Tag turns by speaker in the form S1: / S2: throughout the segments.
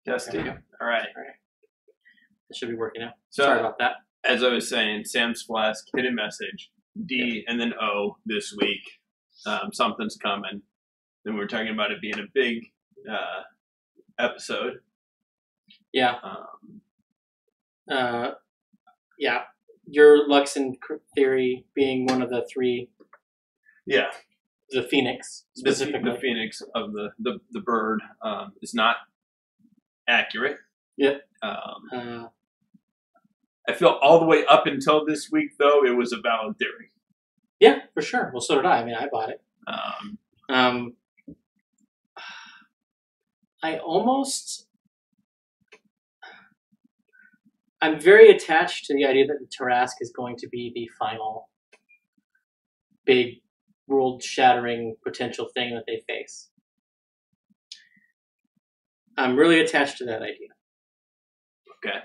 S1: Testing. All right.
S2: It should be working now.
S1: So,
S2: sorry about that.
S1: As I was saying, Sam's Flask, hidden message, D, and then O this week. Something's coming. Then we're talking about it being a big episode.
S2: Yeah. Yeah. Your Luxon theory being one of the three.
S1: Yeah.
S2: The phoenix, specifically.
S1: The phoenix of the bird is not accurate.
S2: Yeah.
S1: I feel all the way up until this week, though, it was a valid theory.
S2: Yeah, for sure. Well, so did I. I mean, I bought it. I'm very attached to the idea that the Tarask is going to be the final big world-shattering potential thing that they face. I'm really attached to that idea.
S1: Okay.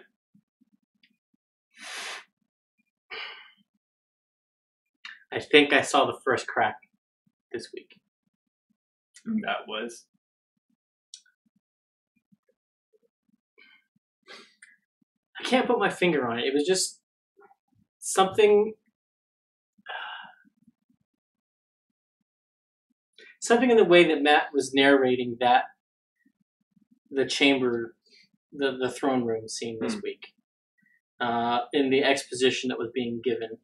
S2: I think I saw the first crack this week.
S1: And that was?
S2: I can't put my finger on it. It was just something in the way that Matt was narrating that the chamber, the throne room scene this week, in the exposition that was being given.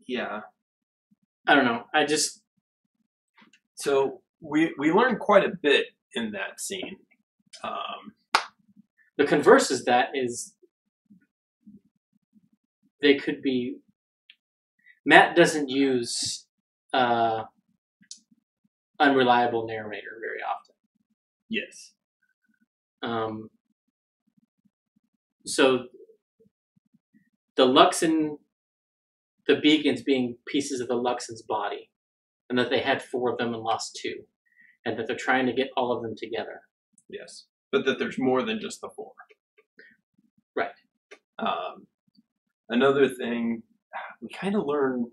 S1: Yeah.
S2: I don't know.
S1: So we learned quite a bit in that scene.
S2: The converse is that is they could be. Matt doesn't use unreliable narrator very often.
S1: Yes.
S2: So the Luxon, the beacons being pieces of the Luxon's body, and that they had 4 of them and lost 2, and that they're trying to get all of them together.
S1: Yes. But that there's more than just the 4.
S2: Right.
S1: Another thing, we kind of learn,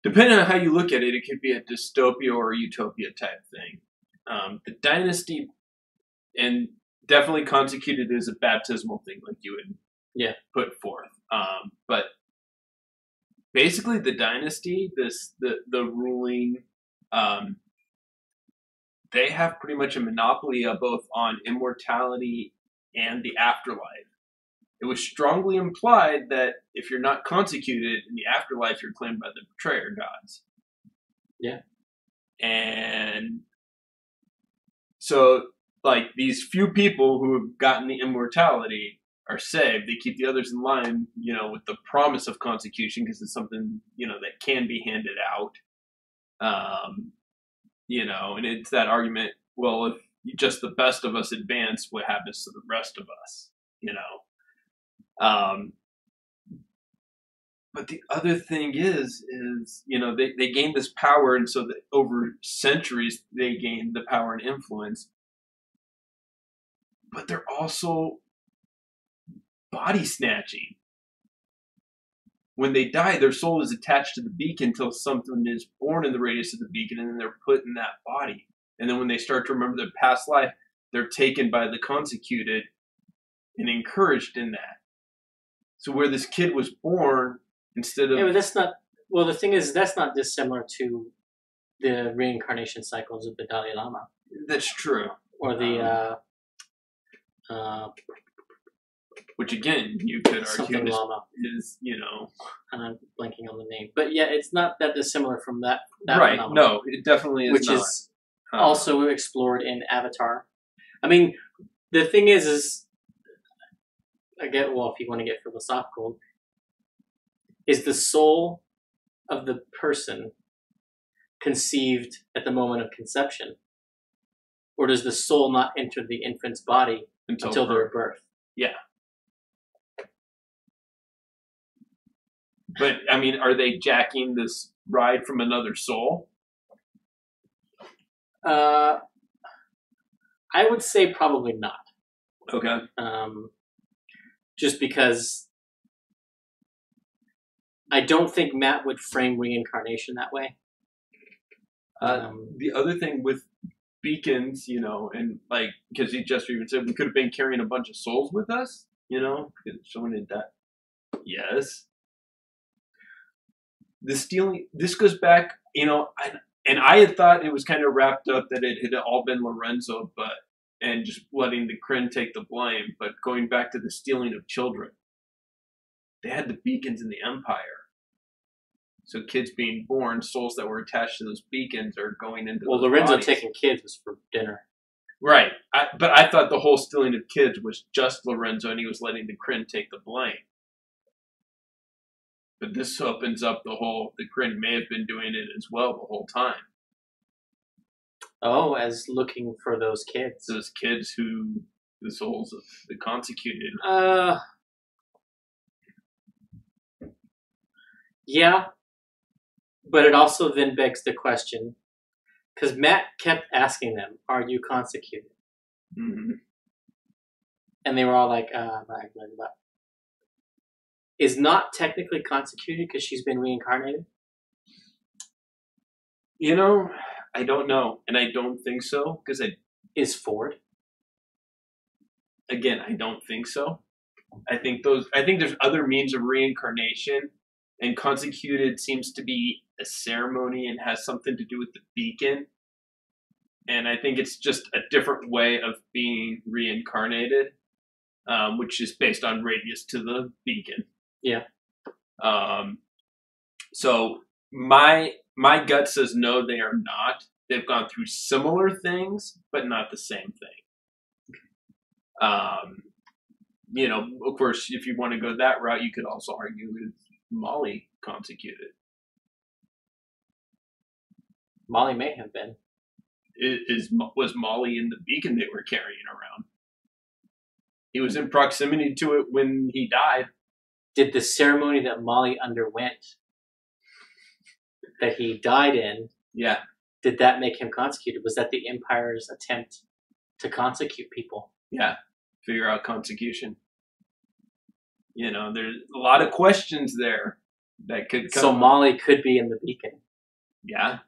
S1: depending on how you look at it, it could be a dystopia or a utopia type thing. The dynasty, and definitely consecuted as a baptismal thing, like you would put forth. But basically, the dynasty, the ruling, they have pretty much a monopoly both on immortality and the afterlife. It was strongly implied that if you're not consecuted in the afterlife, you're claimed by the betrayer gods.
S2: Yeah.
S1: And so, like, these few people who have gotten the immortality are saved. They keep the others in line, with the promise of consecution, because it's something, that can be handed out. And it's that argument, well, if just the best of us advance, what happens to the rest of us, But the other thing is they gained this power, and so that over centuries they gained the power and influence. But they're also body snatching. When they die, their soul is attached to the beacon until something is born in the radius of the beacon, and then they're put in that body. And then when they start to remember their past life, they're taken by the consecuted and encouraged in that. So where this kid was born, instead of...
S2: Yeah, but that's not... Well, the thing is, that's not dissimilar to the reincarnation cycles of the Dalai Lama.
S1: That's true.
S2: Or the...
S1: which, again, you could argue
S2: Lama.
S1: is,
S2: And I'm blanking on the name. But yeah, it's not that dissimilar from that
S1: right,
S2: phenomenon.
S1: No, it definitely is
S2: which
S1: not.
S2: Is also explored in Avatar. I mean, the thing is if you want to get philosophical, is the soul of the person conceived at the moment of conception? Or does the soul not enter the infant's body until their birth?
S1: Yeah. But, I mean, are they jacking this ride from another soul?
S2: I would say probably not.
S1: Okay.
S2: Just because I don't think Matt would frame reincarnation that way.
S1: The other thing with beacons, you know, and like, because he just even said we could have been carrying a bunch of souls with us, you know, because someone had died. Yes. This goes back, you know, I had thought it was kind of wrapped up that it had all been Lorenzo, and just letting the Kryn take the blame, but going back to the stealing of children. They had the beacons in the Empire. So kids being born, souls that were attached to those beacons are going into those
S2: Lorenzo
S1: bodies.
S2: taking kids was for dinner.
S1: Right. But I thought the whole stealing of kids was just Lorenzo, and he was letting the Kryn take the blame. But this opens up the Kryn may have been doing it as well the whole time.
S2: Oh, as looking for those kids.
S1: Those kids who the souls of the consecuted.
S2: Yeah. But it also then begs the question, because Matt kept asking them, "Are you consecuted?"
S1: Mm-hmm.
S2: And they were all like, is not technically consecuted because she's been reincarnated?
S1: You know, I don't know, and I don't think so, because
S2: Is Ford?
S1: Again, I don't think so. I think there's other means of reincarnation, and consecuted seems to be a ceremony and has something to do with the beacon. And I think it's just a different way of being reincarnated, which is based on radius to the beacon.
S2: Yeah.
S1: So my gut says no, they are not. They've gone through similar things, but not the same thing. You know, of course, if you want to go that route, you could also argue with Molly consecuted.
S2: Molly may have been.
S1: Was Molly in the beacon they were carrying around? He was in proximity to it when he died.
S2: Did the ceremony that Molly underwent, that he died in,
S1: yeah,
S2: did that make him consecuted? Was that the Empire's attempt to consecute people?
S1: Yeah, figure out consecution. You know, there's a lot of questions there that could come.
S2: So Molly could be in the beacon.
S1: Yeah.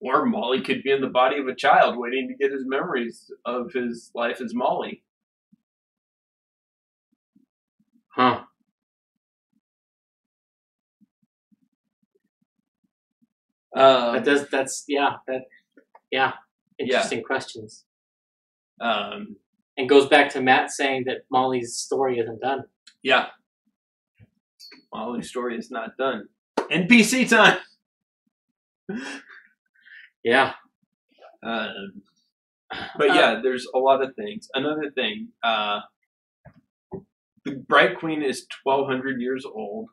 S1: Or Molly could be in the body of a child waiting to get his memories of his life as Molly.
S2: Huh. Interesting questions. And goes back to Matt saying that Molly's story isn't done.
S1: Yeah. Molly's story is not done. NPC time!
S2: Yeah.
S1: But yeah, there's a lot of things. Another thing, the Bright Queen is 1,200 years old.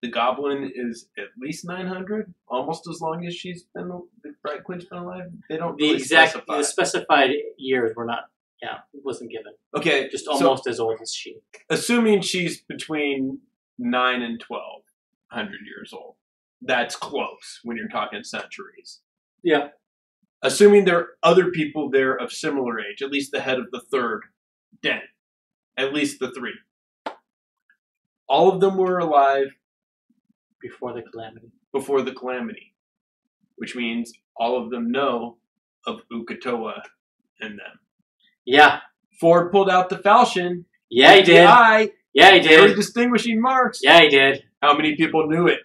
S1: The Goblin is at least 900, almost as long as the Bright Queen's been alive. They don't really specify.
S2: The specified years were not. Yeah, it wasn't given.
S1: Okay,
S2: just almost as old as she.
S1: Assuming she's between 9 and 1,200 years old, that's close when you're talking centuries.
S2: Yeah.
S1: Assuming there are other people there of similar age, at least the head of the third den, at least the three. All of them were alive
S2: before the calamity.
S1: Before the calamity, which means all of them know of Uk'otoa and them.
S2: Yeah.
S1: Ford pulled out the falchion.
S2: Yeah, he did. Yeah, he did.
S1: There were distinguishing marks.
S2: Yeah, he did.
S1: How many people knew it?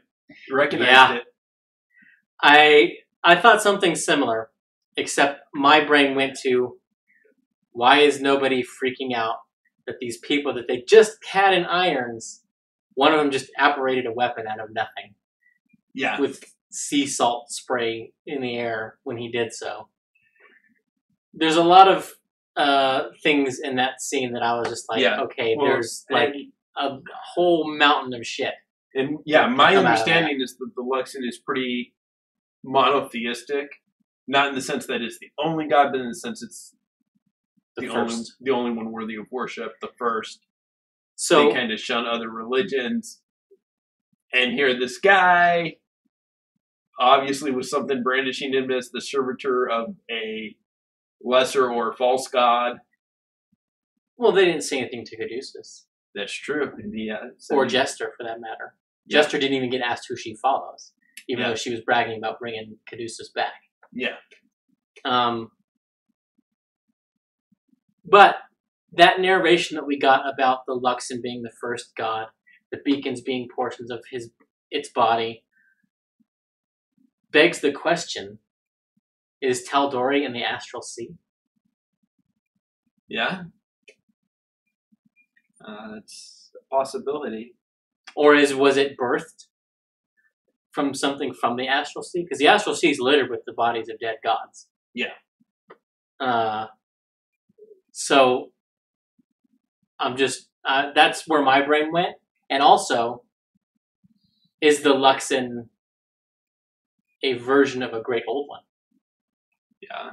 S1: Recognized it?
S2: I thought something similar, except my brain went to, why is nobody freaking out that these people that they just had in irons, one of them just apparated a weapon out of nothing.
S1: Yeah.
S2: With sea salt spray in the air when he did so. There's a lot of things in that scene that I was just like, okay, well, there's like a whole mountain of shit.
S1: And yeah, my understanding is that the Luxon is pretty monotheistic, not in the sense that it's the only god, but in the sense it's the only one worthy of worship, the first. So they kind of shun other religions. And here this guy, obviously with something brandishing him as the servitor of a lesser or false god.
S2: Well, they didn't say anything to Caduceus.
S1: That's true.
S2: Or Jester, for that matter. Yeah. Jester didn't even get asked who she follows, even though she was bragging about bringing Caduceus back.
S1: Yeah.
S2: But that narration that we got about the Luxon being the first god, the beacons being portions of its body, begs the question: is Tal'Dorei in the Astral Sea?
S1: Yeah. It's a possibility.
S2: Or was it birthed from something from the Astral Sea? Because the Astral Sea is littered with the bodies of dead gods.
S1: Yeah.
S2: So I'm just that's where my brain went. And also, is the Luxon a version of a Great Old One?
S1: Yeah.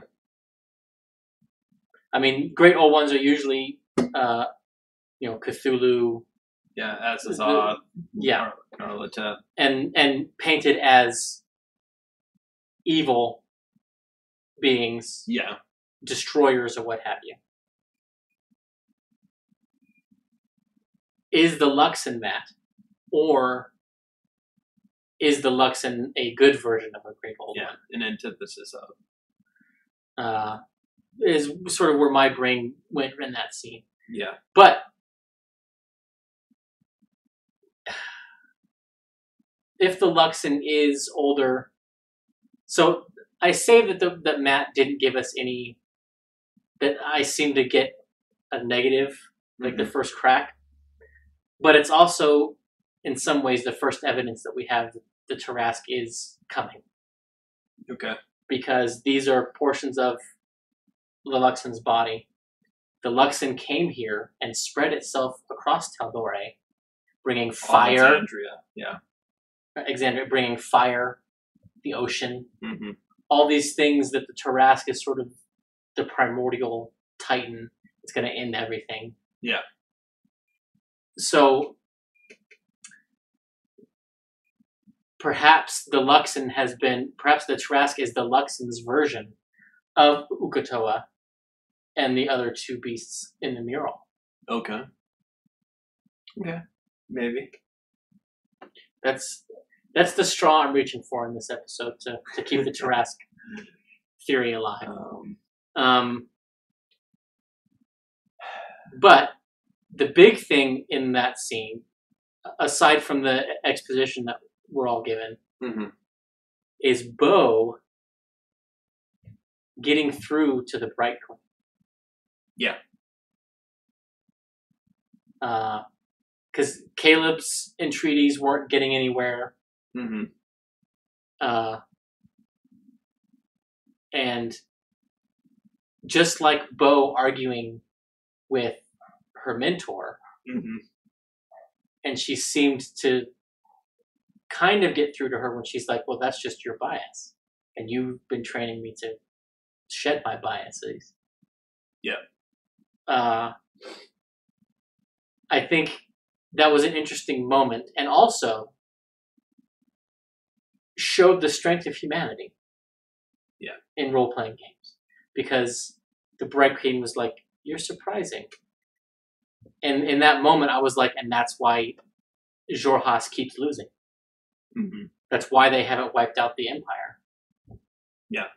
S2: I mean, Great Old Ones are usually, Cthulhu.
S1: Yeah, Azazel.
S2: Yeah.
S1: Nyarlathotep.
S2: And painted as evil beings.
S1: Yeah.
S2: Destroyers or what have you. Is the Luxon that? Or is the Luxon a good version of a Great Old One?
S1: Yeah, an antithesis of.
S2: Is sort of where my brain went in that scene.
S1: Yeah.
S2: But if the Luxon is older, so I say that Matt didn't give us any, that I seem to get a negative, like the first crack, but it's also in some ways the first evidence that we have that the Tarask is coming.
S1: Okay.
S2: Because these are portions of the Luxon's body. The Luxon came here and spread itself across Tal'Dorei, bringing fire. Alexandria, bringing fire, the ocean, all these things that the Tarask is sort of the primordial titan. It's going to end everything.
S1: Yeah.
S2: So perhaps the Tarask is the Luxon's version of Uk'otoa and the other two beasts in the mural.
S1: Okay. Okay. Maybe.
S2: That's the straw I'm reaching for in this episode to keep the Tarask theory alive. But the big thing in that scene, aside from the exposition that we're all given, is Bo getting through to the Bright Queen.
S1: Yeah.
S2: Because Caleb's entreaties weren't getting anywhere. And just like Bo arguing with her mentor, and she seemed to kind of get through to her when she's like, well, that's just your bias. And you've been training me to shed my biases.
S1: Yeah.
S2: I think that was an interesting moment, and also showed the strength of humanity.
S1: Yeah.
S2: In role-playing games. Because the Bright Queen was like, you're surprising. And in that moment, I was like, and that's why Xhorhas keeps losing. That's why they haven't wiped out the Empire.
S1: Yeah.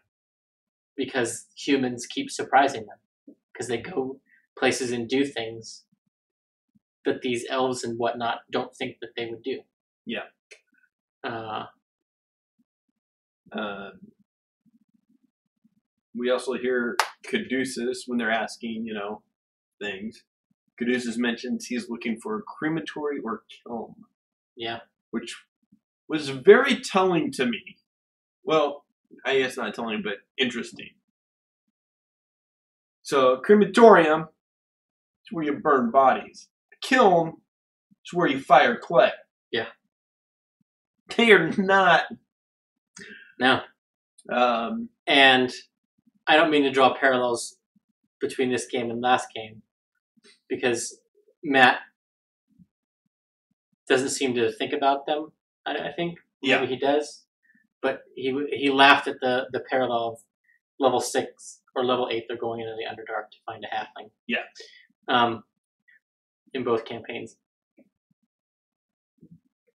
S2: Because humans keep surprising them. Because they go places and do things that these elves and whatnot don't think that they would do.
S1: Yeah. We also hear Caduceus when they're asking, things. Caduceus mentions he's looking for a crematory or kiln.
S2: Yeah.
S1: Which was very telling to me. Well, I guess not telling, but interesting. So, a crematorium is where you burn bodies. A kiln is where you fire clay.
S2: Yeah.
S1: They are not.
S2: No. And I don't mean to draw parallels between this game and last game, because Matt doesn't seem to think about them, I think.
S1: Yeah.
S2: Maybe he does. But he laughed at the parallel of level 6 or level 8, they're going into the Underdark to find a halfling.
S1: Yeah.
S2: In both campaigns.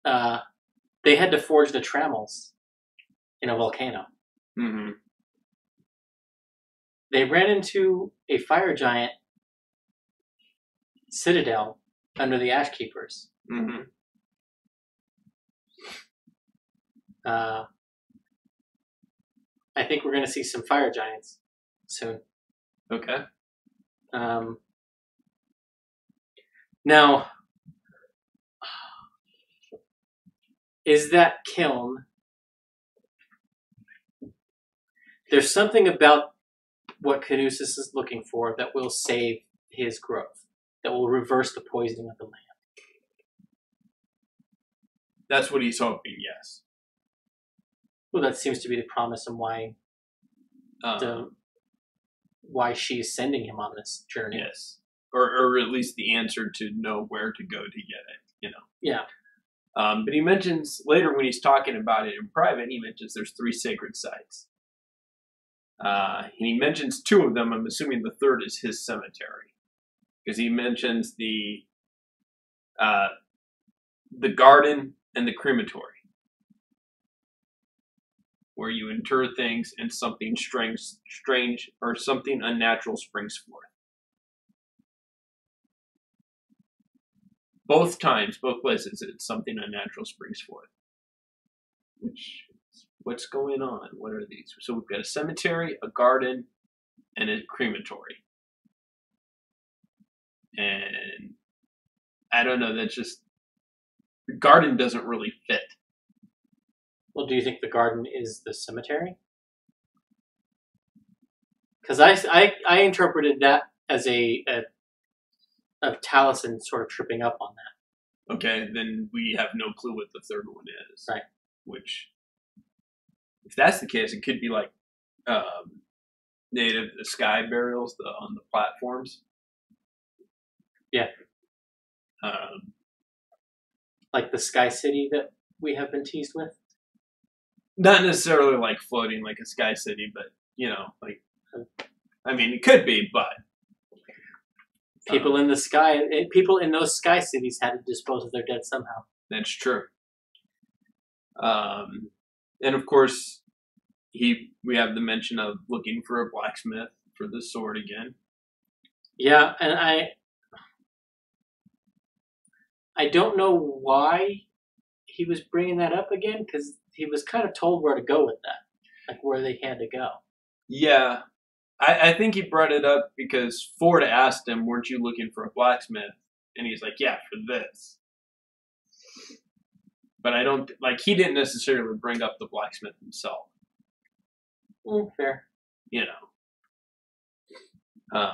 S2: They had to forge the trammels in a volcano. they ran into a fire giant citadel under the Ash Keepers.
S1: Mm-hmm.
S2: I think we're going to see some fire giants soon.
S1: Okay.
S2: Now, is that kiln? There's something about what Caduceus is looking for that will save his growth, that will reverse the poisoning of the land.
S1: That's what he's hoping, yes.
S2: Well, that seems to be the promise and why she's sending him on this journey.
S1: Yes. Or at least the answer to know where to go to get it, you know.
S2: Yeah.
S1: But he mentions later when he's talking about it in private, he mentions there's 3 sacred sites. And he mentions 2 of them. I'm assuming the third is his cemetery. Because he mentions the garden and the crematory, where you inter things and something strange or something unnatural springs forth. Both times, both places, it's something unnatural springs forth. What's going on? What are these? So we've got a cemetery, a garden, and a crematory. And I don't know, that's just, the garden doesn't really fit.
S2: Well, do you think the garden is the cemetery? Because I interpreted that as a Taliesin sort of tripping up on that.
S1: Okay, then we have no clue what the third one is.
S2: Right.
S1: Which, if that's the case, it could be like native the sky burials on the platforms.
S2: Yeah. Like the Sky City that we have been teased with?
S1: Not necessarily like floating like a sky city, but, you know, like, I mean, it could be, but
S2: people in the sky, people in those sky cities had to dispose of their dead somehow.
S1: That's true. And of course, we have the mention of looking for a blacksmith for the sword again.
S2: Yeah, and I don't know why he was bringing that up again, because he was kind of told where to go with that, like where they had to go.
S1: Yeah, I think he brought it up because Ford asked him, weren't you looking for a blacksmith? And he's like, yeah, for this. But I don't, like, he didn't necessarily bring up the blacksmith himself.
S2: Fair.
S1: You know.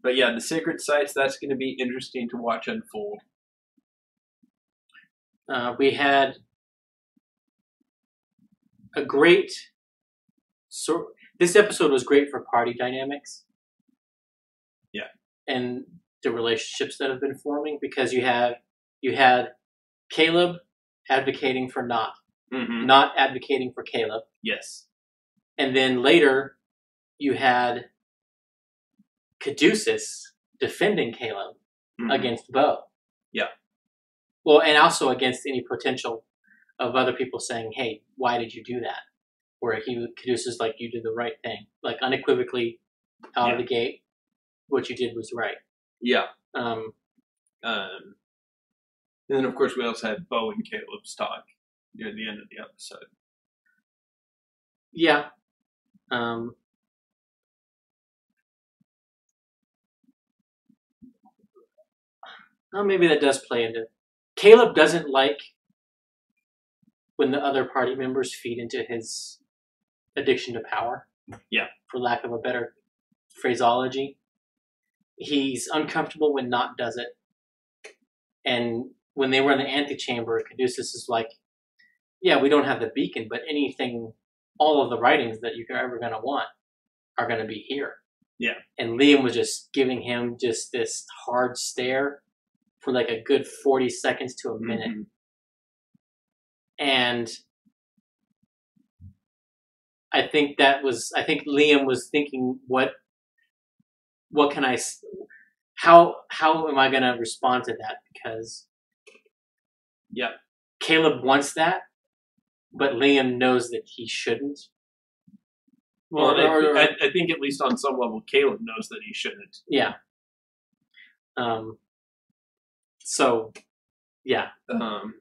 S1: But yeah, the sacred sites, that's going to be interesting to watch unfold.
S2: We had a great this episode was great for party dynamics.
S1: Yeah.
S2: And the relationships that have been forming, because you had Caleb advocating for not advocating for Caleb.
S1: Yes.
S2: And then later you had Caduceus defending Caleb against Bo.
S1: Yeah.
S2: Well, and also against any potential of other people saying, hey, why did you do that? Where Caduceus, like, you did the right thing. Like, unequivocally, out of the gate, what you did was right.
S1: Yeah. And then, of course, we also had Bo and Caleb's talk near the end of the episode.
S2: Yeah. Well, maybe that does play into... Caleb doesn't like when the other party members feed into his addiction to power.
S1: Yeah.
S2: For lack of a better phraseology. He's uncomfortable when Not does it. And when they were in the antechamber, Caduceus is like, yeah, we don't have the beacon, but anything, all of the writings that you're ever going to want are going to be here.
S1: Yeah. And
S2: Liam was just giving him just this hard stare for like a good 40 seconds to a minute. Mm-hmm. And I think Liam was thinking, what can I, how am I going to respond to that? Because Caleb wants that, but Liam knows that he shouldn't.
S1: Well, I think at least on some level, Caleb knows that he shouldn't.
S2: Yeah. So, yeah. And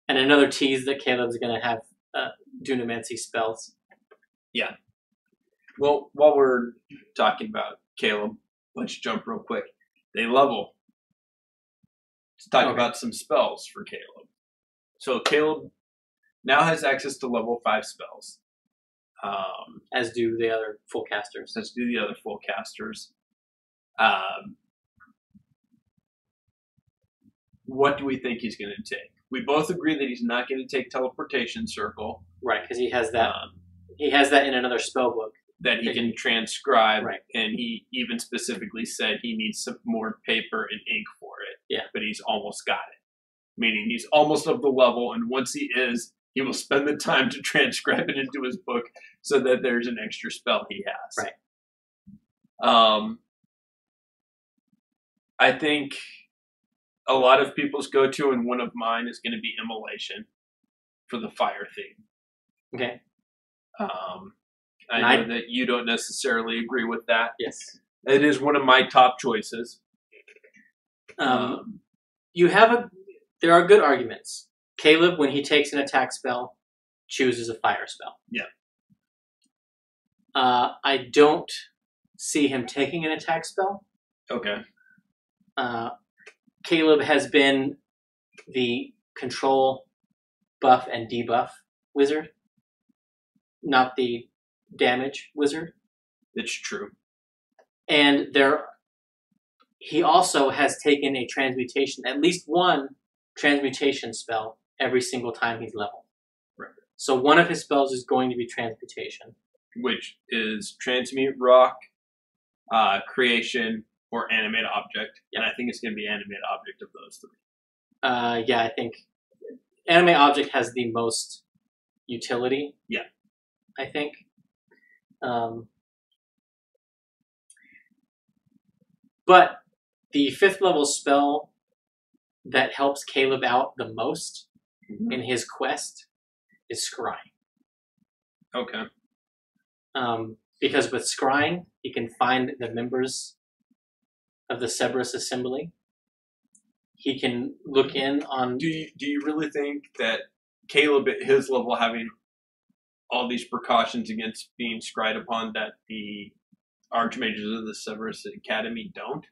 S2: another tease that Caleb's going to have Dunamancy spells.
S1: Yeah. Well, while we're talking about Caleb, let's jump real quick. They level. Let's talk about some spells for Caleb. So Caleb now has access to level 5 spells.
S2: As do the other full casters.
S1: What do we think he's going to take? We both agree that he's not going to take Teleportation Circle.
S2: Right, because he has that. He has that in another spell book
S1: that he can transcribe.
S2: Right.
S1: And he even specifically said he needs some more paper and ink for it.
S2: Yeah.
S1: But he's almost got it. Meaning he's almost of the level, and once he is, he will spend the time to transcribe it into his book so that there's an extra spell he has.
S2: Right.
S1: I think a lot of people's go-to, and one of mine, is going to be Immolation for the fire theme.
S2: Okay.
S1: I know that you don't necessarily agree with that.
S2: Yes.
S1: It is one of my top choices.
S2: There are good arguments. Caleb, when he takes an attack spell, chooses a fire spell.
S1: Yeah.
S2: I don't see him taking an attack spell.
S1: Okay.
S2: Caleb has been the control, buff, and debuff wizard, not the damage wizard.
S1: It's true.
S2: And he also has taken a transmutation, at least one transmutation spell every single time he's leveled.
S1: Right.
S2: So one of his spells is going to be transmutation.
S1: Which is Transmute Rock, Creation, or Animate Object.
S2: Yeah.
S1: And I think it's going to be Animate Object of those three.
S2: Yeah, I think Animate Object has the most utility.
S1: Yeah.
S2: I think. But the 5th level spell that helps Caleb out the most in his quest is Scrying.
S1: Okay.
S2: Because with Scrying, he can find the members of the Cerberus Assembly. He can look in on...
S1: Do you really think that Caleb, at his level, having all these precautions against being scryed upon, that the Archmages of the Cerberus Academy don't?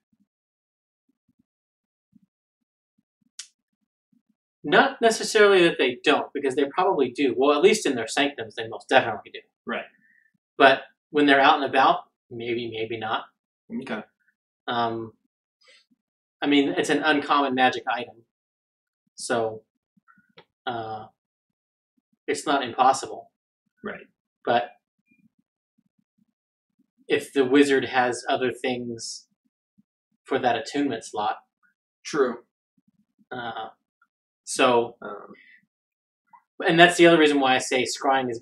S2: Not necessarily that they don't, because they probably do. Well, at least in their sanctums, they most definitely do.
S1: Right.
S2: But when they're out and about, maybe not.
S1: Okay.
S2: I mean, it's an uncommon magic item, so it's not impossible.
S1: Right.
S2: But if the wizard has other things for that attunement slot...
S1: True.
S2: And that's the other reason why I say Scrying is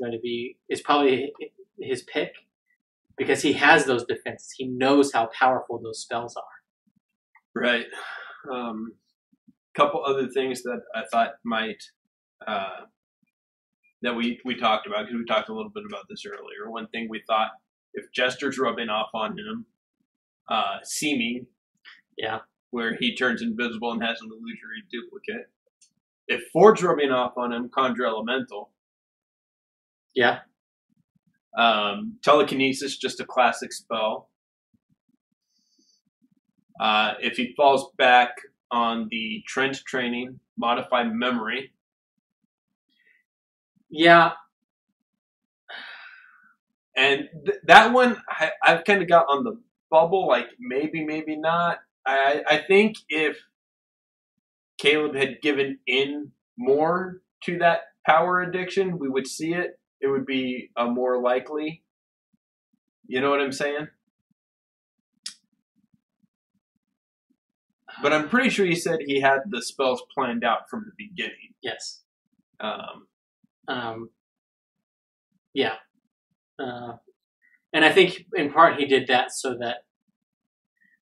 S2: probably his pick, because he has those defenses. He knows how powerful those spells are.
S1: Right. Couple other things that I thought might that we talked about, because we talked a little bit about this earlier. One thing we thought, if Jester's rubbing off on him, Seeming, where he turns invisible and has an illusory duplicate. If Ford's rubbing off on him, Conjure Elemental.
S2: Yeah.
S1: Telekinesis, just a classic spell. If he falls back on the Trench Training, Modify Memory.
S2: Yeah.
S1: And that one, I've kind of got on the bubble, like maybe not. I think if Caleb had given in more to that power addiction, we would see it. It would be more likely. You know what I'm saying? But I'm pretty sure he said he had the spells planned out from the beginning.
S2: Yes.
S1: Yeah.
S2: And I think in part he did that so that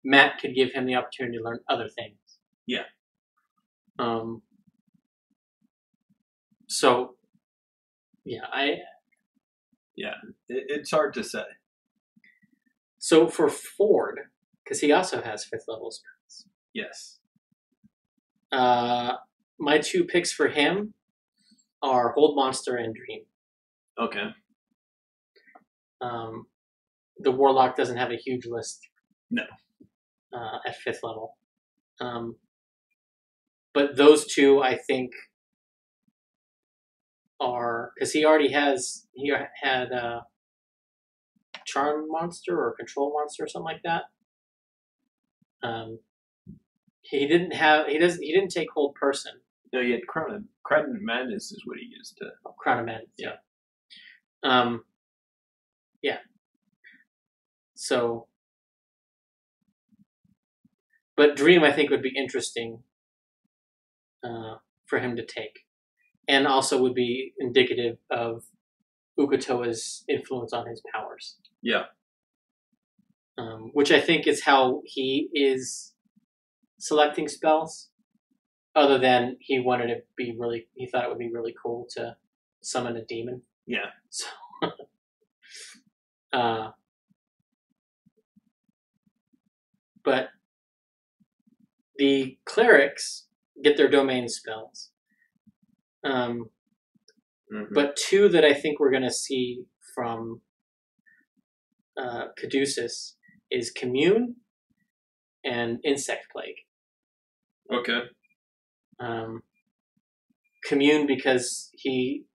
S2: Matt could give him the opportunity to learn other things.
S1: Yeah.
S2: So, yeah,
S1: Yeah, it's hard to say.
S2: So for Ford, because he also has 5th level spells.
S1: Yes.
S2: My 2 picks for him are Hold Monster and Dream.
S1: Okay.
S2: The Warlock doesn't have a huge list.
S1: No.
S2: At 5th level. But those 2, I think, are... Because he already has... He had Charm Monster or Control Monster or something like that. He didn't have... He didn't take Hold Person.
S1: No, he had Crown of Madness is what he used to...
S2: Crown of Madness, yeah. Yeah. So... But Dream, I think, would be interesting for him to take. And also would be indicative of Ukutoa's influence on his powers.
S1: Yeah.
S2: Which I think is how he is selecting spells. Other than he wanted it to be really... He thought it would be really cool to summon a demon.
S1: Yeah.
S2: So... but... The clerics get their domain spells. But 2 that I think we're going to see from Caduceus is Commune and Insect Plague.
S1: Okay.
S2: Commune because he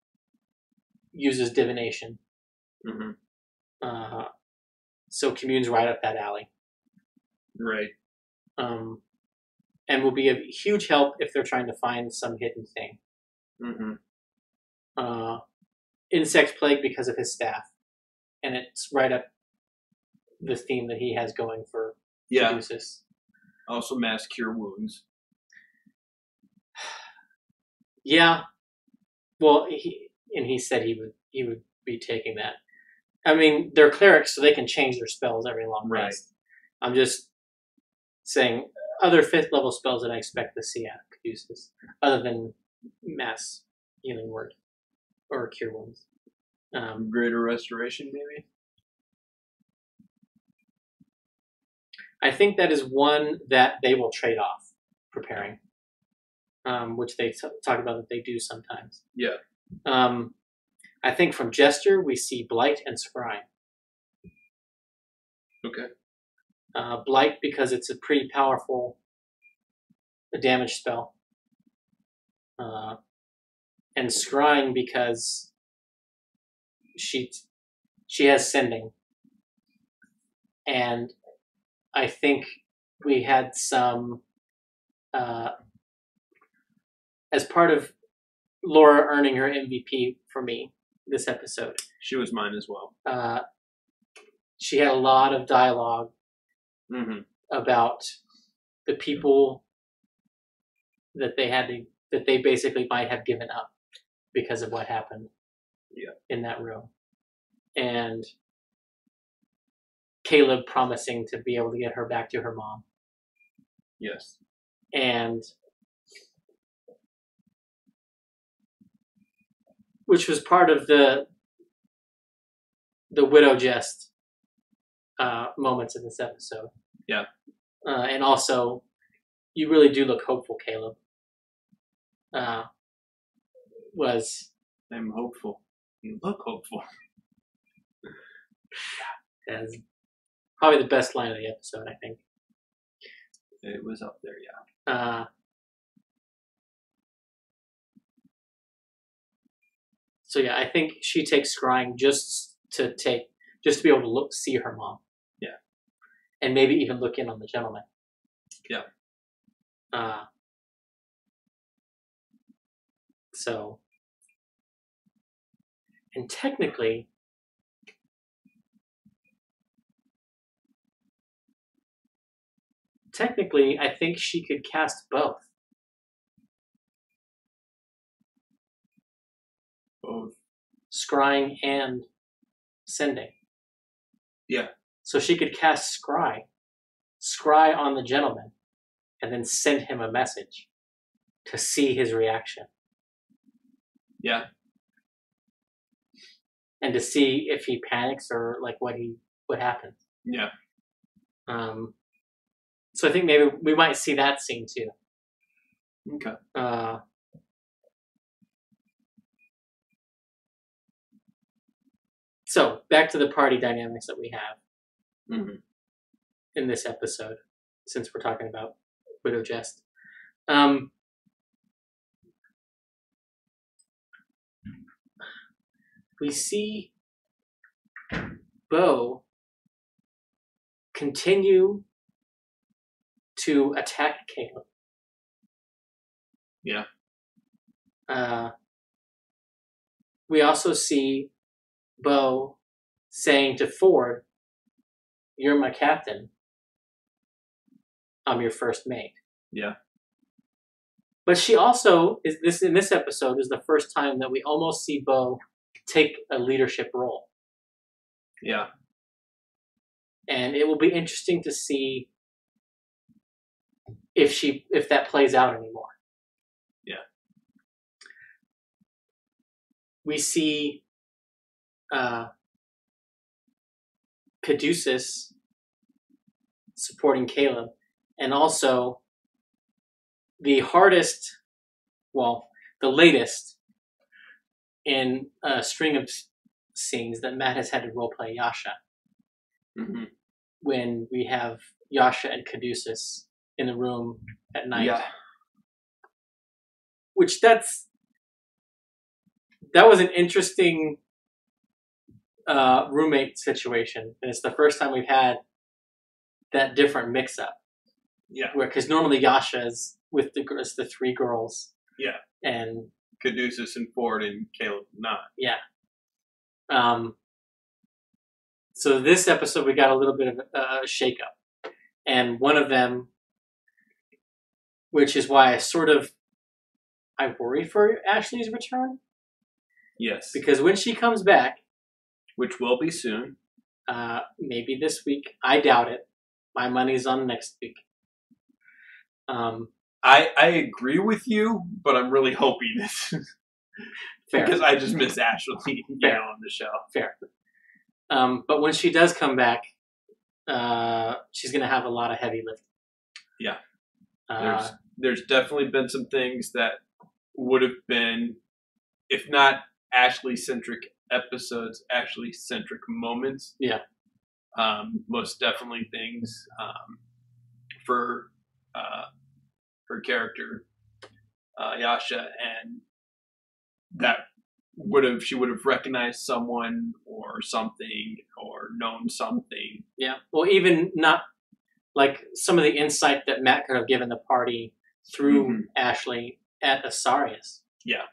S2: uses divination. So Commune's right up that alley.
S1: Right.
S2: And will be a huge help if they're trying to find some hidden thing. Insect Plague because of his staff. And it's right up the theme that he has going for Caduceus.
S1: Also Mass Cure Wounds.
S2: Yeah. Well, he said he would be taking that. I mean, they're clerics, so they can change their spells every long rest. I'm just saying other 5th level spells that I expect to see out of Caduceus, other than Mass Healing Word or Cure Wounds.
S1: Greater Restoration, maybe?
S2: I think that is one that they will trade off preparing, which they talk about that they do sometimes.
S1: Yeah.
S2: I think from Jester, we see Blight and Scry.
S1: Okay.
S2: Blight because it's a pretty powerful damage spell. And Scrying because she has Sending. And I think we had some... as part of Laura earning her MVP for me this episode.
S1: She was mine as well.
S2: She had a lot of dialogue about the people that they basically might have given up because of what happened in that room. And Caleb promising to be able to get her back to her mom.
S1: Yes.
S2: And which was part of the widow jest moments in this episode.
S1: Yeah.
S2: And also, you really do look hopeful, Caleb.
S1: I'm hopeful. You look hopeful.
S2: As probably the best line of the episode, I think.
S1: It was up there, yeah.
S2: So yeah, I think she takes Scrying just to be able to see her mom.
S1: Yeah.
S2: And maybe even look in on the gentleman.
S1: Yeah.
S2: So, and technically, I think she could cast both.
S1: Both.
S2: Scrying and Sending.
S1: Yeah.
S2: So she could cast Scry on the gentleman, and then send him a message to see his reaction.
S1: Yeah.
S2: and to see if he panics or like what happens.
S1: Yeah.
S2: So I think maybe we might see that scene too.
S1: Okay.
S2: So back to the party dynamics that we have
S1: Mm-hmm.
S2: in this episode, since we're talking about Widow Jest. We see Bo continue to attack Caleb.
S1: Yeah.
S2: We also see Bo saying to Ford, "You're my captain. I'm your first mate."
S1: Yeah.
S2: But she also in this episode is the first time that we almost see Bo take a leadership role.
S1: Yeah.
S2: And it will be interesting to see if that plays out anymore.
S1: Yeah.
S2: We see Caduceus supporting Caleb, and also the latest in a string of scenes that Matt has had to roleplay Yasha.
S1: Mm-hmm.
S2: When we have Yasha and Caduceus in the room at night.
S1: Yeah.
S2: Which that was an interesting roommate situation. And it's the first time we've had that different mix-up.
S1: Yeah.
S2: Because normally Yasha is with the three girls.
S1: Yeah.
S2: And
S1: Caduceus and Ford and Caleb not.
S2: Yeah. So this episode we got a little bit of a shake-up. And one of them, which is why I worry for Ashley's return.
S1: Yes.
S2: Because when she comes back,
S1: which will be soon,
S2: maybe this week. I doubt it. My money's on next week.
S1: I agree with you, but I'm really hoping this
S2: Fair.
S1: Because I just miss Ashley on the show.
S2: Fair. But when she does come back, she's going to have a lot of heavy lifting.
S1: Yeah. There's definitely been some things that would have been, if not Ashley-centric episodes, Ashley-centric moments.
S2: Yeah.
S1: Most definitely things for her character, Yasha, and that she would have recognized someone or something or known something.
S2: Yeah. Well, even not like some of the insight that Matt could have given the party through Ashley at Asarius.
S1: Yeah.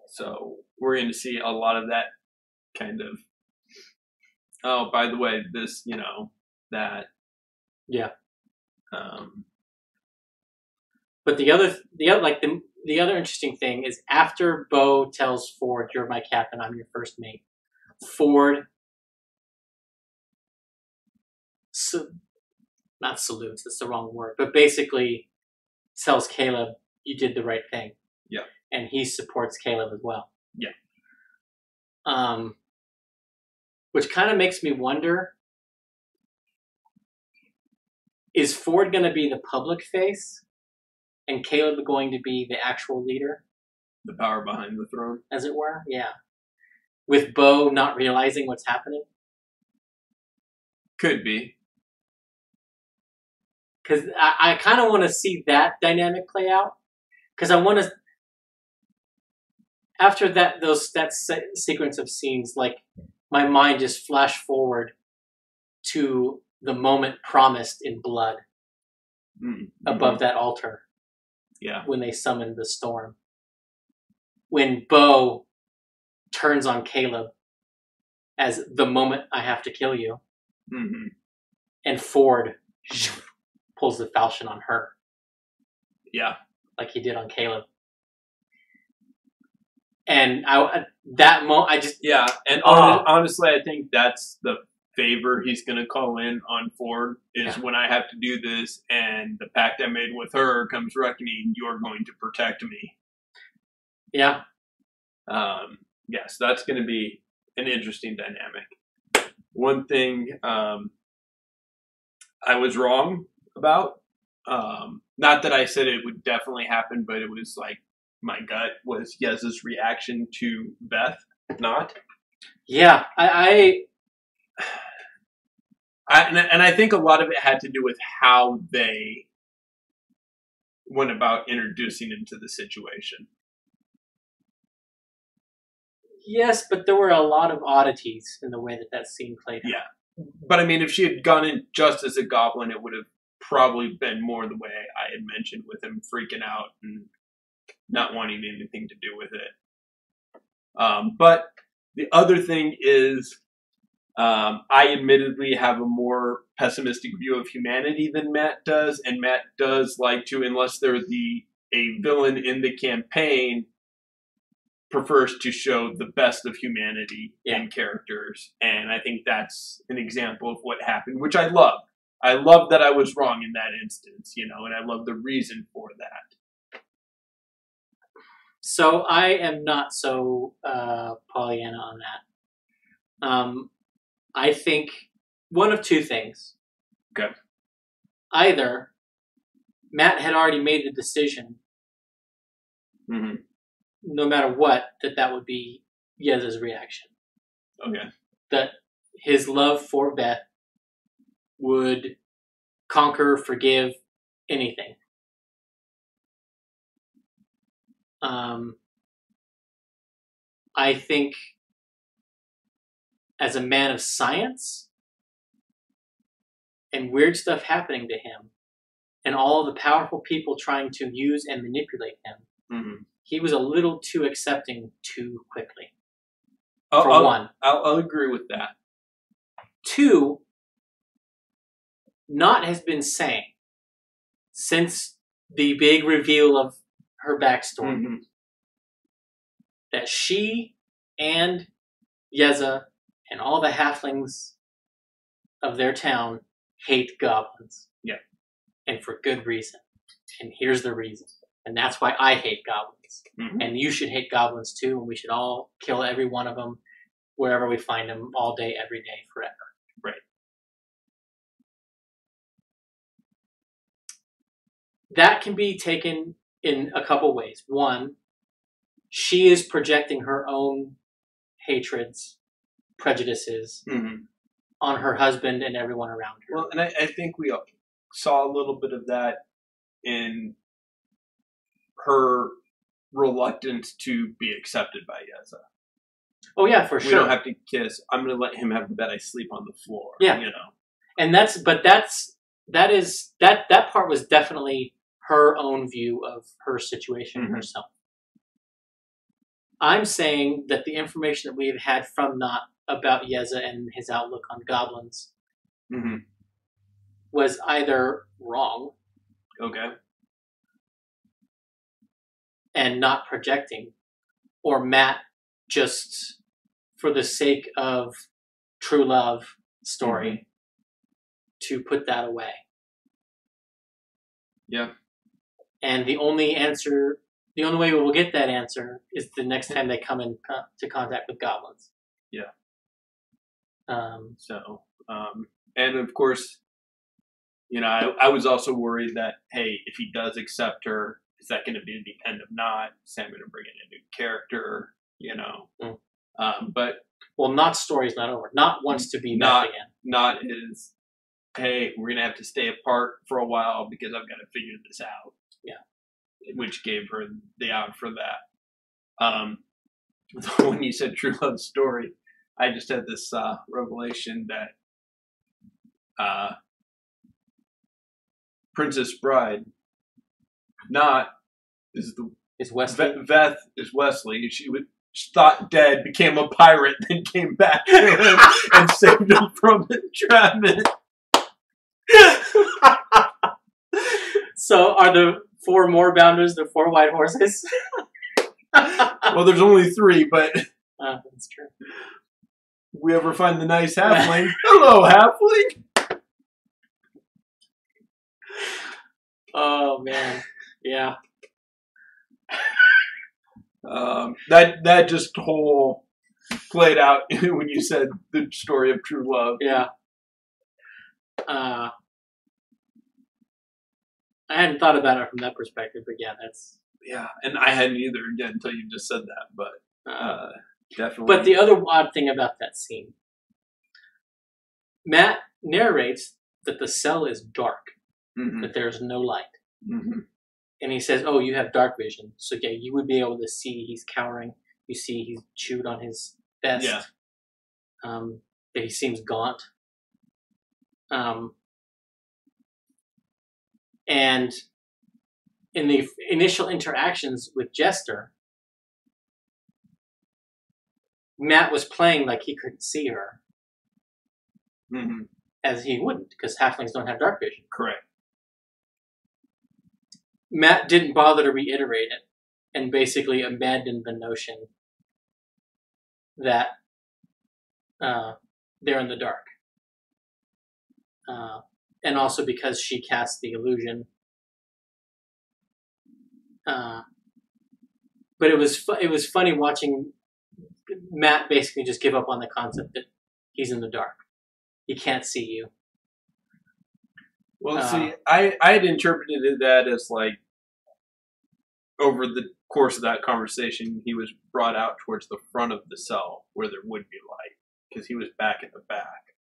S2: So
S1: we're going to see a lot of that kind of, oh, by the way, this, that.
S2: Yeah. But the other interesting thing is after Bo tells Ford, "You're my captain, I'm your first mate," Ford not salutes, that's the wrong word, but basically tells Caleb, "You did the right thing."
S1: Yeah.
S2: And he supports Caleb as well.
S1: Yeah.
S2: Which kind of makes me wonder, is Ford going to be the public face and Caleb going to be the actual leader?
S1: The power behind the throne.
S2: As it were? Yeah. With Bo not realizing what's happening?
S1: Could be.
S2: Because I kind of want to see that dynamic play out. Because I want to... After that sequence of scenes, like, my mind just flashed forward to the moment promised in blood above that altar.
S1: Yeah.
S2: When they summoned the storm. When Bo turns on Caleb as the moment I have to kill you.
S1: Mm-hmm.
S2: And Ford pulls the falchion on her.
S1: Yeah.
S2: Like he did on Caleb. And I just...
S1: Yeah, and honestly, I think that's the favor he's going to call in on Ford, is when I have to do this, and the pact I made with her comes reckoning, you're going to protect me.
S2: Yeah.
S1: Yes, that's going to be an interesting dynamic. One thing I was wrong about, not that I said it would definitely happen, but it was like my gut was Yez's reaction to Beth not.
S2: Yeah,
S1: And I think a lot of it had to do with how they went about introducing him to the situation.
S2: yes, but there were a lot of oddities in the way that scene played out.
S1: Yeah. But I mean, if she had gone in just as a goblin, it would have probably been more the way I had mentioned, with him freaking out and not wanting anything to do with it. But the other thing is, I admittedly have a more pessimistic view of humanity than Matt does, and Matt does like to, unless they're a villain in the campaign, prefers to show the best of humanity in characters, and I think that's an example of what happened, which I love. I love that I was wrong in that instance, and I love the reason for that.
S2: So I am not so Pollyanna on that. I think one of two things.
S1: Okay.
S2: Either Matt had already made the decision, no matter what, that would be Yez's reaction.
S1: Okay.
S2: That his love for Beth would conquer, forgive anything. I think as a man of science and weird stuff happening to him and all of the powerful people trying to use and manipulate him, he was a little too accepting too quickly. One.
S1: I'll agree with that.
S2: Two, Knot has been saying since the big reveal of her backstory that she and Yeza and all the halflings of their town hate goblins.
S1: Yeah.
S2: And for good reason. And here's the reason. And that's why I hate goblins. And you should hate goblins too, and we should all kill every one of them wherever we find them, all day, every day, forever.
S1: Right.
S2: That can be taken in a couple ways. One, she is projecting her own hatreds, prejudices on her husband and everyone around her.
S1: Well, and I think we saw a little bit of that in her reluctance to be accepted by Yeza.
S2: Oh yeah, for sure.
S1: We don't have to kiss. I'm going to let him have the bed. I sleep on the floor.
S2: Yeah, and that part was definitely her own view of her situation herself. I'm saying that the information that we've had from Knot about Yeza and his outlook on goblins was either wrong, and not projecting, or Matt just for the sake of true love story to put that away.
S1: Yeah.
S2: And the only way we will get that answer is the next time they come into contact with goblins.
S1: Yeah. And of course, I was also worried that, hey, if he does accept her, is that going to be the end of Knot? Is Sam going to bring in a new character? But
S2: Knot's story's not over. Knot wants to be Beth again.
S1: Knot is, hey, we're going to have to stay apart for a while because I've got to figure this out.
S2: Yeah.
S1: Which gave her the out for that. When you said true love story, I just had this revelation that Princess Bride, Knot is
S2: Wesley.
S1: Beth is Wesley. She thought dead, became a pirate, then came back to him and saved him from entrapment.
S2: So are the 4 Moorbounders the 4 white horses?
S1: Well, there's only 3, but
S2: that's true.
S1: We ever find the nice halfling? Hello, halfling.
S2: Oh man, yeah.
S1: That just whole played out when you said the story of true love.
S2: Yeah. I hadn't thought about it from that perspective, but yeah, that's...
S1: Yeah, and I hadn't either, again, until you just said that, but definitely.
S2: But the other odd thing about that scene, Matt narrates that the cell is dark, that there's no light. And he says, oh, you have dark vision. So yeah, you would be able to see he's cowering. You see he's chewed on his vest.
S1: Yeah.
S2: That he seems gaunt. And in the initial interactions with Jester, Matt was playing like he couldn't see her. As he wouldn't, because halflings don't have dark vision.
S1: Correct.
S2: Matt didn't bother to reiterate it and basically abandoned the notion that they're in the dark. And also because she cast the illusion. But it was funny watching Matt basically just give up on the concept that he's in the dark. He can't see you.
S1: Well, see, I had interpreted that as like over the course of that conversation, he was brought out towards the front of the cell where there would be light because he was back in the back.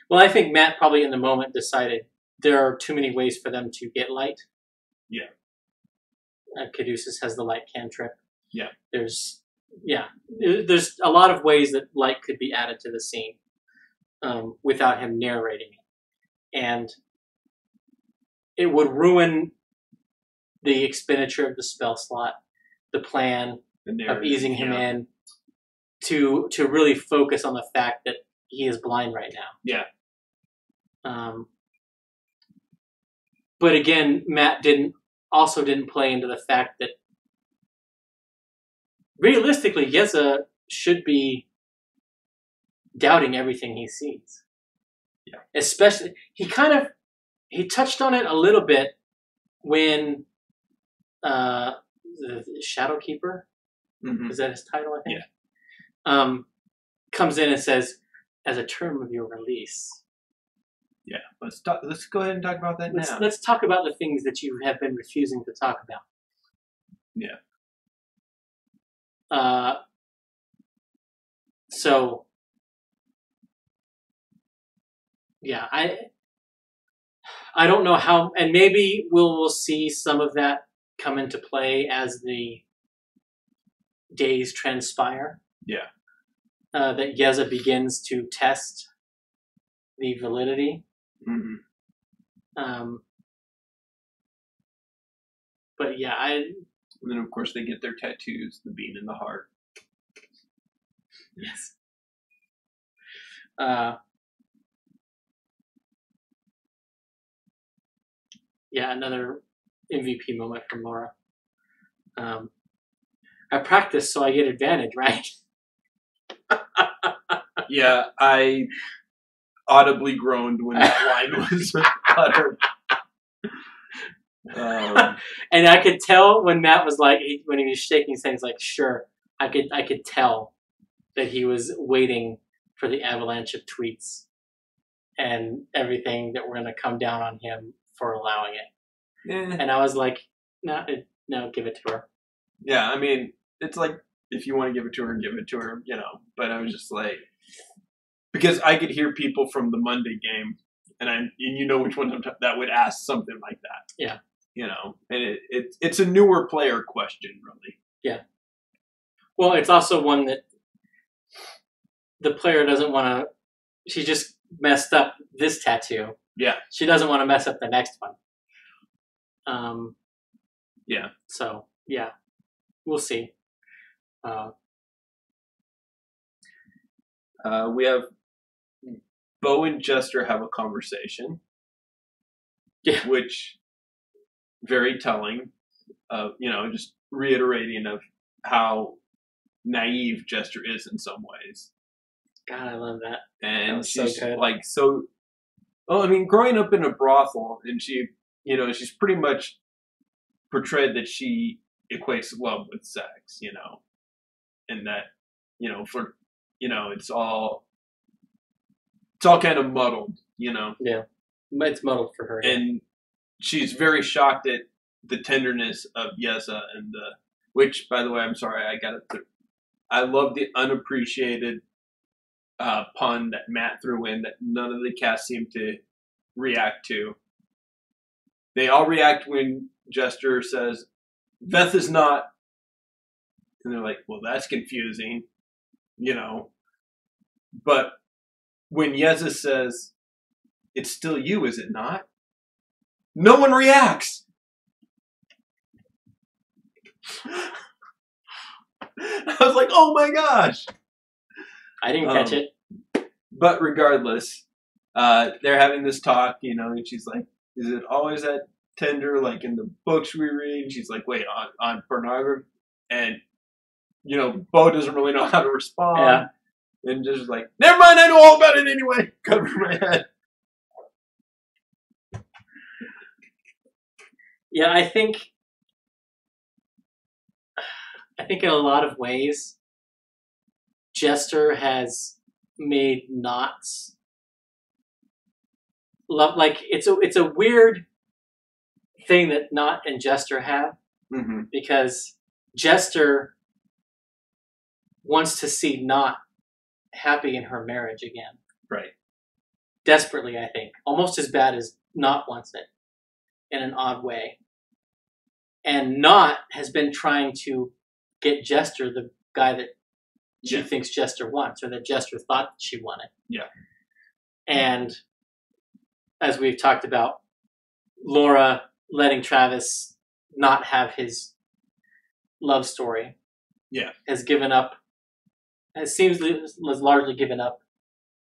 S2: Well, I think Matt probably in the moment decided there are too many ways for them to get light.
S1: Yeah.
S2: Caduceus has the light cantrip.
S1: Yeah.
S2: There's a lot of ways that light could be added to the scene without him narrating it. And it would ruin the expenditure of the spell slot, the plan of easing him in to really focus on the fact that he is blind right now.
S1: Yeah.
S2: But again, Matt didn't play into the fact that realistically, Yeza should be doubting everything he sees.
S1: Yeah.
S2: Especially, he touched on it a little bit when the Shadowkeeper, is that his title, I think?
S1: Yeah.
S2: Comes in and says, as a term of your release.
S1: Yeah, let's go ahead and talk about that now.
S2: Let's talk about the things that you have been refusing to talk about.
S1: Yeah.
S2: So, yeah, I don't know how, and maybe we'll see some of that come into play as the days transpire.
S1: Yeah.
S2: That Yeza begins to test the validity. But yeah, and
S1: then of course they get their tattoos, the bean in the heart.
S2: Yes. Yeah, another MVP moment from Laura. I practice so I get advantage, right?
S1: Yeah, I audibly groaned when that line was uttered.
S2: And I could tell when Matt was like, when he was shaking his head, he's like, sure. I could tell that he was waiting for the avalanche of tweets and everything that were going to come down on him for allowing it.
S1: Yeah.
S2: And I was like, no, give it to her.
S1: Yeah, I mean, it's like, if you want to give it to her, give it to her, But I was just like, because I could hear people from the Monday game, and you know which one that would ask something like that.
S2: Yeah.
S1: And it's a newer player question, really.
S2: Yeah. Well, it's also one that the player doesn't want to. She just messed up this tattoo.
S1: Yeah.
S2: She doesn't want to mess up the next one.
S1: Yeah.
S2: So yeah, we'll see.
S1: We have Bo and Jester have a conversation.
S2: Yeah.
S1: Which very telling. Just reiterating of how naive Jester is in some ways.
S2: God, I love that.
S1: And
S2: that
S1: she's
S2: so good.
S1: like so. Well, I mean, growing up in a brothel, and she, she's pretty much portrayed that she equates love with sex, and that, for, it's all kind of muddled,
S2: Yeah, it's muddled for her.
S1: And she's very shocked at the tenderness of Yeza and which, by the way, I'm sorry, I love the unappreciated pun that Matt threw in that none of the cast seemed to react to. They all react when Jester says, Veth is not. And they're like, well, that's confusing, But when Yeza says, it's still you, is it not? No one reacts. I was like, oh my gosh.
S2: I didn't catch it.
S1: But regardless, they're having this talk, and she's like, is it always that tender, like in the books we read? And she's like, wait, on pornography? And, Bo doesn't really know how to respond.
S2: Yeah.
S1: And just like, never mind, I know all about it anyway. Cover my head.
S2: Yeah, I think in a lot of ways, Jester has made Knots love, like, it's a weird thing that Knot and Jester have, because Jester wants to see Knot happy in her marriage again.
S1: Right.
S2: Desperately, I think. Almost as bad as Knot wants it, in an odd way. And Knot has been trying to get Jester the guy that she thinks Jester wants, or that Jester thought that she wanted.
S1: Yeah.
S2: And as we've talked about, Laura letting Travis not have his love story.
S1: Yeah.
S2: Has given up. Has largely given up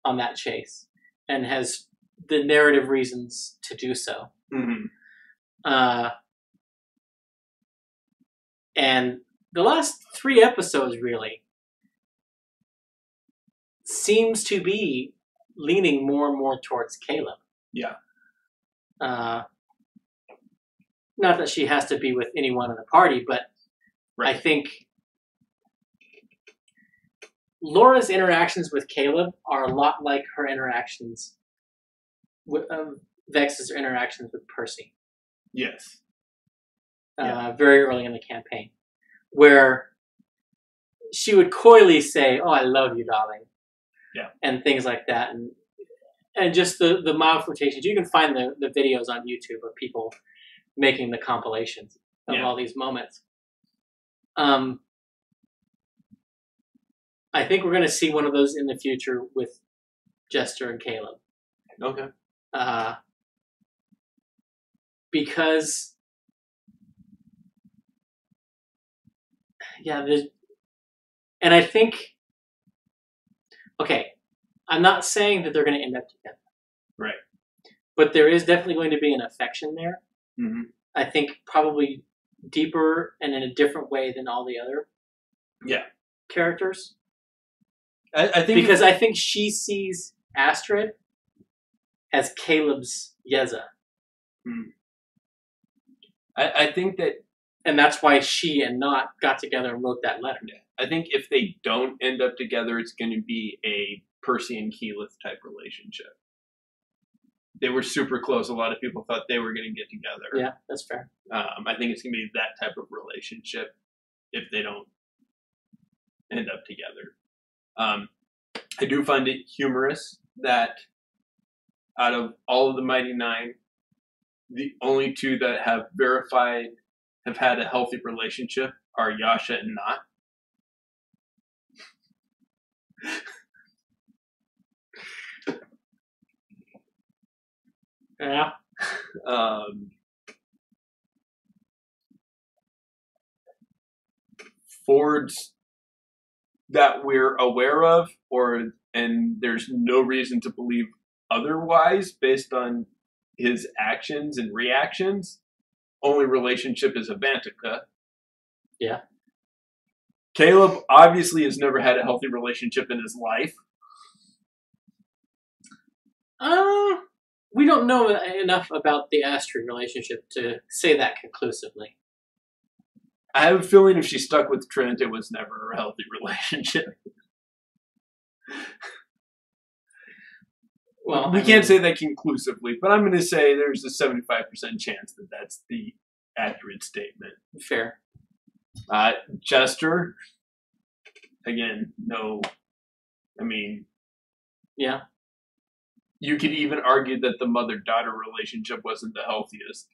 S2: on that chase, and has the narrative reasons to do so. And the last 3 episodes really seems to be leaning more and more towards Caleb.
S1: Yeah.
S2: Not that she has to be with anyone in the party, but right. I think Laura's interactions with Caleb are a lot like her interactions with Vex's interactions with Percy.
S1: Yes.
S2: Very early in the campaign, where she would coyly say, "Oh, I love you, darling," and things like that, and just the mild flirtations. You can find the videos on YouTube of people making the compilations of all these moments. I think we're going to see one of those in the future with Jester and Caleb.
S1: Okay.
S2: Because, and I think, okay, I'm not saying that they're going to end up together.
S1: Right.
S2: But there is definitely going to be an affection there. I think probably deeper and in a different way than all the other characters.
S1: I think
S2: because I think she sees Astrid as Caleb's Yeza.
S1: I think that,
S2: and that's why she and Knot got together and wrote that letter.
S1: I think if they don't end up together, it's going to be a Percy and Keyleth type relationship. They were super close. A lot of people thought they were going to get together.
S2: Yeah, that's fair.
S1: I think it's going to be that type of relationship if they don't end up together. I do find it humorous that out of all of the Mighty Nine, the only 2 that have had a healthy relationship are Yasha and Knot.
S2: Yeah.
S1: Fords that we're aware of, and there's no reason to believe otherwise based on his actions and reactions. Only relationship is Avantika.
S2: Yeah.
S1: Caleb obviously has never had a healthy relationship in his life.
S2: We don't know enough about the Astrid relationship to say that conclusively.
S1: I have a feeling if she stuck with Trent, it was never a healthy relationship.
S2: Well,
S1: we can't say that conclusively, but I'm going to say there's a 75% chance that that's the accurate statement.
S2: Fair.
S1: Chester, again, no. I mean,
S2: yeah.
S1: You could even argue that the mother-daughter relationship wasn't the healthiest,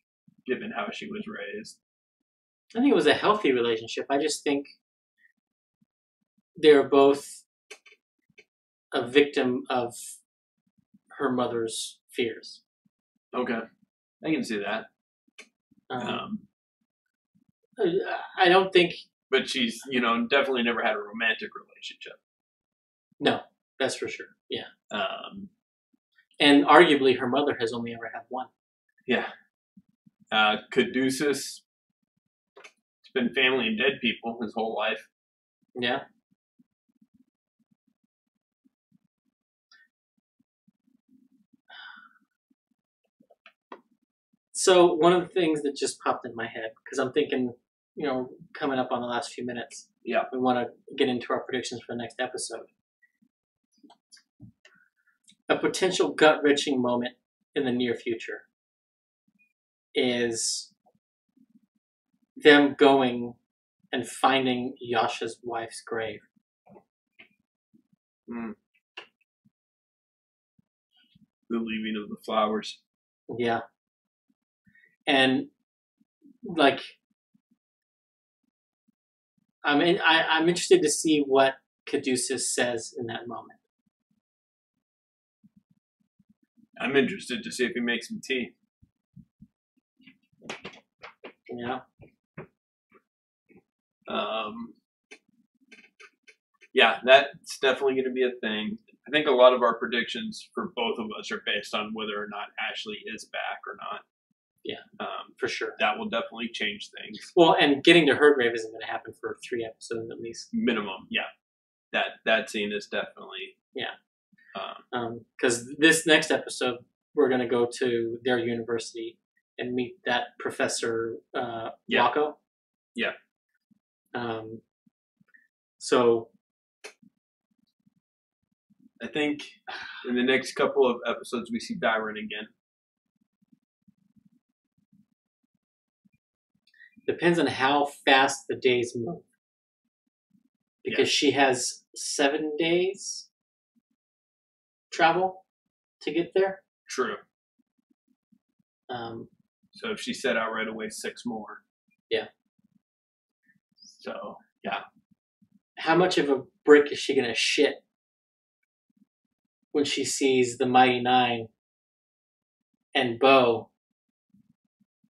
S1: given how she was raised.
S2: I think it was a healthy relationship. I just think they're both a victim of her mother's fears.
S1: Okay. I can see that.
S2: I don't think...
S1: But she's, definitely never had a romantic relationship.
S2: No, that's for sure. Yeah. And arguably her mother has only ever had one.
S1: Yeah. Caduceus, it's been family and dead people his whole life.
S2: Yeah. So one of the things that just popped in my head, because I'm thinking, coming up on the last few minutes,
S1: yeah,
S2: we want to get into our predictions for the next episode. A potential gut-wrenching moment in the near future is them going and finding Yasha's wife's grave.
S1: The leaving of the flowers.
S2: Yeah. And I'm interested to see what Caduceus says in that moment.
S1: I'm interested to see if he makes some tea.
S2: Yeah.
S1: Yeah, that's definitely going to be a thing. I think a lot of our predictions for both of us are based on whether or not Ashley is back or not.
S2: Yeah, for sure.
S1: That will definitely change things.
S2: Well, and getting to her grave isn't going to happen for 3 episodes at least.
S1: Minimum, yeah. That scene is definitely...
S2: Yeah. Because this next episode, we're going to go to their university and meet that Professor Wako.
S1: Yeah.
S2: So...
S1: I think in the next couple of episodes, we see Dyron again.
S2: Depends on how fast the days move. Because she has 7 days travel to get there.
S1: True. So if she set out right away, 6 more.
S2: Yeah.
S1: So, yeah.
S2: How much of a brick is she going to shit when she sees the Mighty Nine and Bo,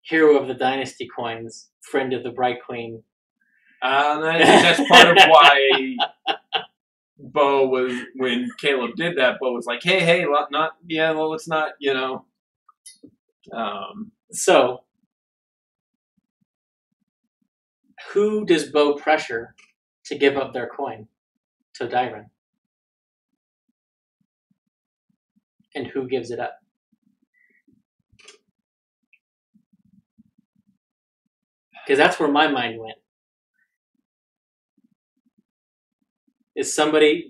S2: hero of the Dynasty coins, friend of the Bright Queen?
S1: That's part of why Bo was, when Caleb did that, Bo was like, hey, let's not,
S2: So, who does Bo pressure to give up their coin to Dyron? And who gives it up? Because that's where my mind went.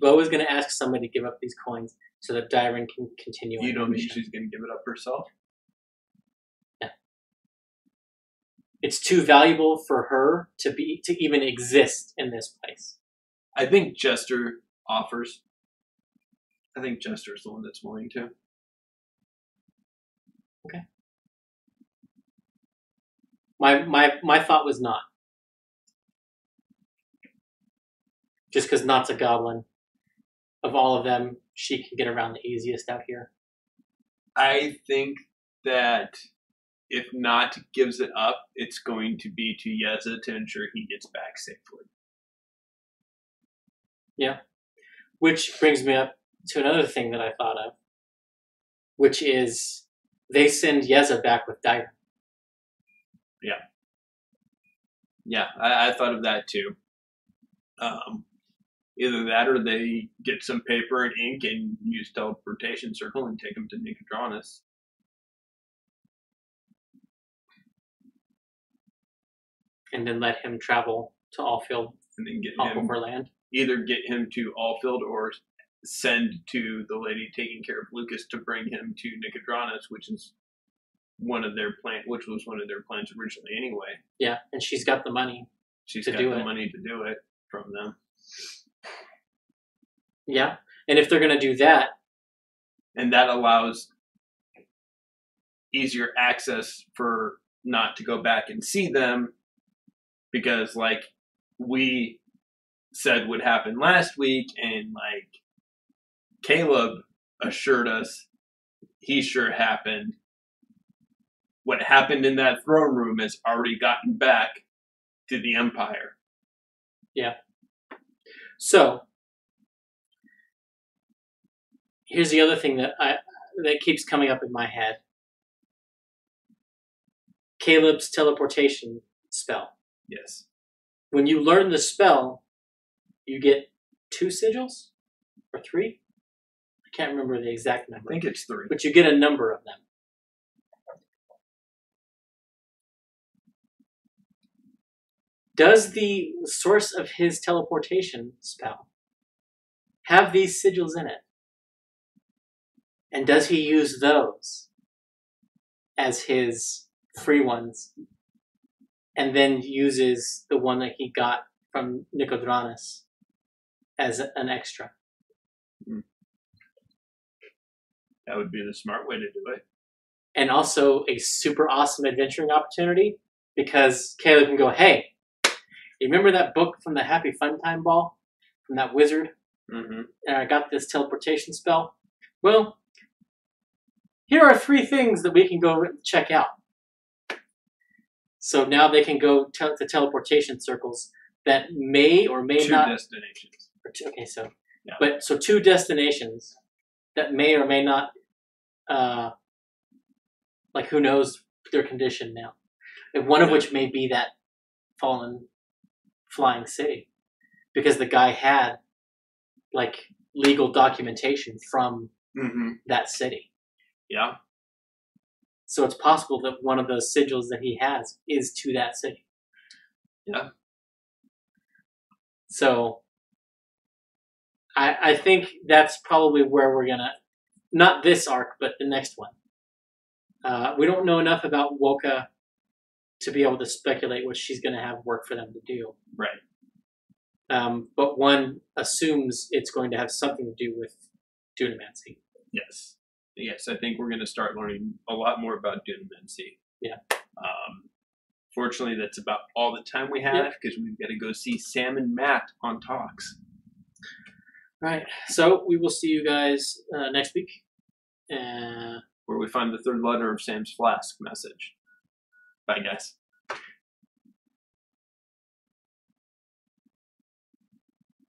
S2: Bo is going to ask somebody to give up these coins so that Dyron can continue.
S1: You don't think she's going to give it up herself?
S2: Yeah. It's too valuable for her to even exist in this place.
S1: I think Jester offers. I think Jester's the one that's willing to.
S2: Okay. My thought was not. Just because Not's a goblin. Of all of them, she can get around the easiest out here.
S1: I think that if Not gives it up, it's going to be to Yeza to ensure he gets back safely.
S2: Yeah. Which brings me up to another thing that I thought of, which is they send Yeza back with Dyron.
S1: Yeah. Yeah, I thought of that too. Either that or they get some paper and ink and use teleportation circle and take him to Nicodranas.
S2: And then let him travel to Allfield
S1: and then get
S2: off
S1: him
S2: over land.
S1: either get him to Allfield or send to the lady taking care of Lucas to bring him to Nicodranus, which is which was one of their plans originally anyway.
S2: Yeah, and she's got the money.
S1: She's got the money to do it from them.
S2: Yeah, and if they're going to do that,
S1: and that allows easier access for not to go back and see them, because like we said would happen last week, and like Caleb assured us he sure happened. What happened in that throne room has already gotten back to the Empire.
S2: Yeah. So here's the other thing that keeps coming up in my head. Caleb's teleportation spell.
S1: Yes.
S2: When you learn the spell, you get 2 sigils or 3. I can't remember the exact number.
S1: I think it's 3.
S2: But you get a number of them. Does the source of his teleportation spell have these sigils in it? And does he use those as his free ones, and then uses the one that he got from Nicodranus as an extra?
S1: That would be the smart way to do it.
S2: And also a super awesome adventuring opportunity, because Caleb can go, hey, you remember that book from the Happy Fun Time Ball? From that wizard?
S1: Mm-hmm.
S2: And I got this teleportation spell? Well, here are 3 things that we can go check out. So now they can go to teleportation circles that may or may
S1: 2
S2: not...
S1: 2 destinations.
S2: Okay, so...
S1: Yeah.
S2: But, so 2 destinations that may or may not... like, who knows their condition now. And one of which may be that fallen flying city. Because the guy had, like, legal documentation from that city.
S1: Yeah.
S2: So it's possible that one of those sigils that he has is to that city.
S1: Yeah.
S2: So I think that's probably where we're going to... Not this arc, but the next one. We don't know enough about Woka to be able to speculate what she's going to have work for them to do.
S1: Right.
S2: But one assumes it's going to have something to do with Dunamancy.
S1: Yes. Yes, I think we're going to start learning a lot more about Dunamancy.
S2: Yeah.
S1: Fortunately, that's about all the time we have, because we've got to go see Sam and Matt on Talks.
S2: Right. So we will see you guys next week.
S1: Where we find the 3rd letter of Sam's Flask message. Bye, guys.